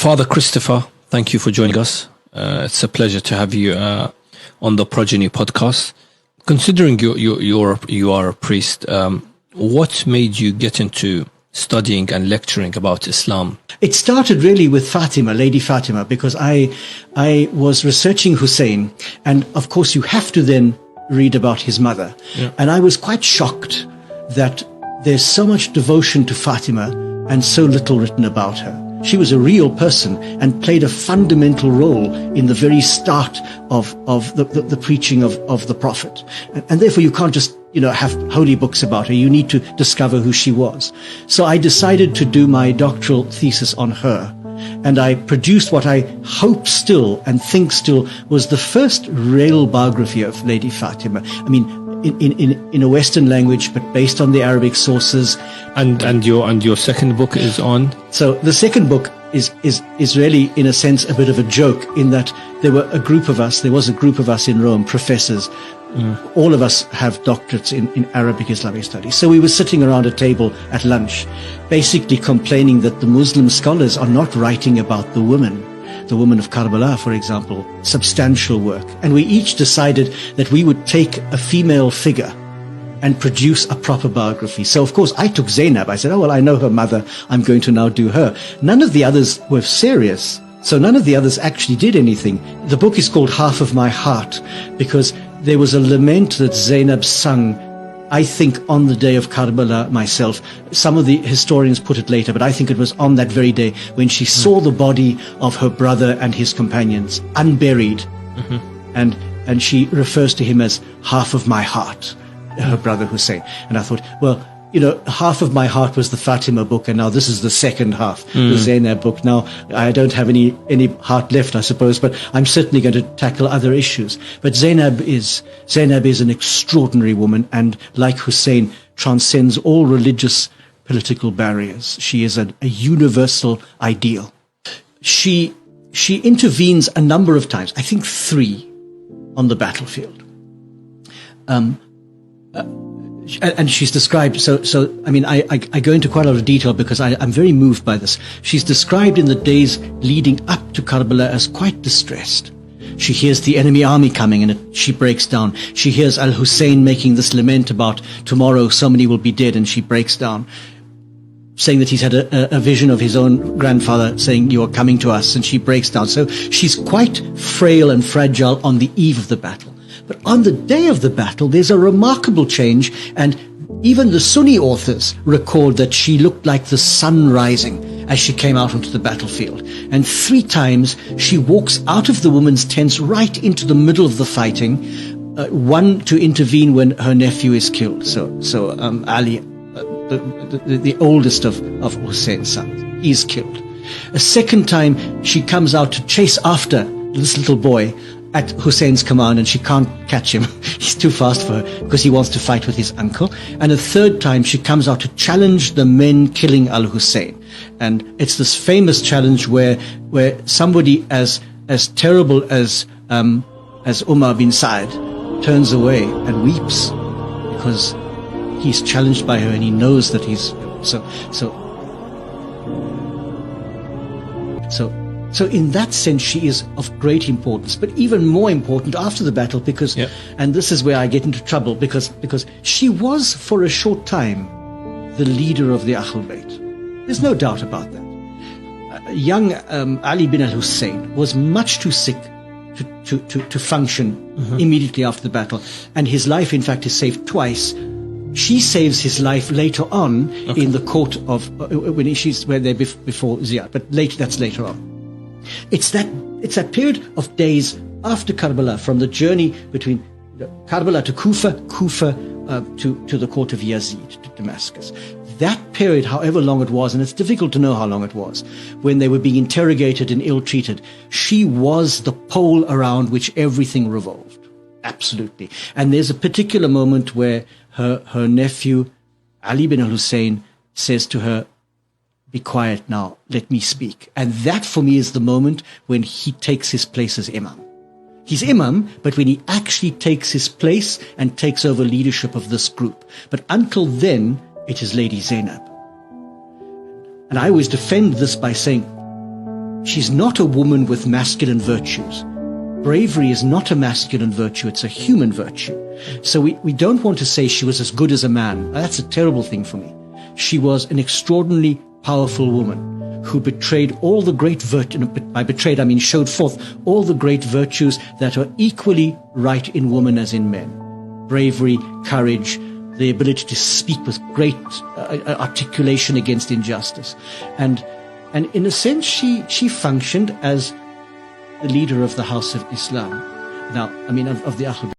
Father Christopher, thank you for joining us. It's a pleasure to have you on the Progeny podcast. Considering you are a priest, what made you get into studying and lecturing about Islam? It started really with Fatima, Lady Fatima, because I was researching Hussein, and of course you have to then read about his mother. Yeah. And I was quite shocked that there's so much devotion to Fatima and so little written about her. She was a real person and played a fundamental role in the very start of the preaching of the Prophet. And therefore you can't just, have holy books about her. You need to discover who she was. So I decided to do my doctoral thesis on her. And I produced what I hope still and think still was the first real biography of Lady Fatima. I mean, in a Western language, but based on the Arabic sources. And your second book is on? So the second book is really, in a sense, a bit of a joke, in that there was a group of us in Rome, professors. All of us have doctorates in Arabic Islamic studies. So we were sitting around a table at lunch, basically complaining that the Muslim scholars are not writing about the women of Karbala, for example, substantial work. And we each decided that we would take a female figure and produce a proper biography. So, of course, I took Zainab. I said, oh, well, I know her mother. I'm going to now do her. None of the others were serious. So none of the others actually did anything. The book is called Half of My Heart because there was a lament that Zainab sung, I think, on the day of Karbala myself. Some of the historians put it later, but I think it was on that very day when she saw the body of her brother and his companions unburied. And she refers to him as half of my heart, her brother Hussein. And I thought, well, half of my heart was the Fatima book, and now this is the second half, the Zainab book. Now, I don't have any heart left, I suppose, but I'm certainly going to tackle other issues. But Zainab is an extraordinary woman, and like Hussein, transcends all religious, political barriers. She is a universal ideal. She intervenes a number of times, I think 3, on the battlefield. And she's described, so I mean, I go into quite a lot of detail because I'm very moved by this. She's described in the days leading up to Karbala as quite distressed. She hears the enemy army coming and she breaks down. She hears Al-Hussein making this lament about tomorrow so many will be dead, and she breaks down, saying that he's had a vision of his own grandfather saying, you are coming to us, and she breaks down. So she's quite frail and fragile on the eve of the battle. But on the day of the battle, there's a remarkable change, and even the Sunni authors record that she looked like the sun rising as she came out onto the battlefield. And 3 times she walks out of the women's tents right into the middle of the fighting, one to intervene when her nephew is killed. So Ali, the oldest of Hussein's sons, he's killed. A second time she comes out to chase after this little boy at Hussein's command, and she can't catch him. He's too fast for her because he wants to fight with his uncle. And a third time she comes out to challenge the men killing Al-Hussein. And it's this famous challenge where somebody as terrible as Umar bin Sa'd turns away and weeps because he's challenged by her and he knows that he's So in that sense, she is of great importance, but even more important after the battle because, and this is where I get into trouble, because she was for a short time the leader of the Ahl Bayt. There's no doubt about that. Young Ali bin al-Hussein was much too sick to function immediately after the battle, and his life, in fact, is saved twice. She saves his life later on in the court of where they're before Ziyad, but that's later on. It's that period of days after Karbala, from the journey between Karbala to Kufa to the court of Yazid, to Damascus. That period, however long it was, and it's difficult to know how long it was, when they were being interrogated and ill-treated, she was the pole around which everything revolved. Absolutely. And there's a particular moment where her nephew, Ali bin al-Hussein, says to her, be quiet now, let me speak. And that for me is the moment when he takes his place as Imam. He's Imam, but when he actually takes his place and takes over leadership of this group. But until then, it is Lady Zainab. And I always defend this by saying, She's not a woman with masculine virtues. Bravery is not a masculine virtue, it's a human virtue. So we don't want to say she was as good as a man. That's a terrible thing for me. She was an extraordinarily powerful woman who betrayed all the great virtues, by betrayed I mean showed forth all the great virtues that are equally right in women as in men. Bravery, courage, the ability to speak with great articulation against injustice. And in a sense, she functioned as the leader of the House of Islam. Now, I mean, of the Ahl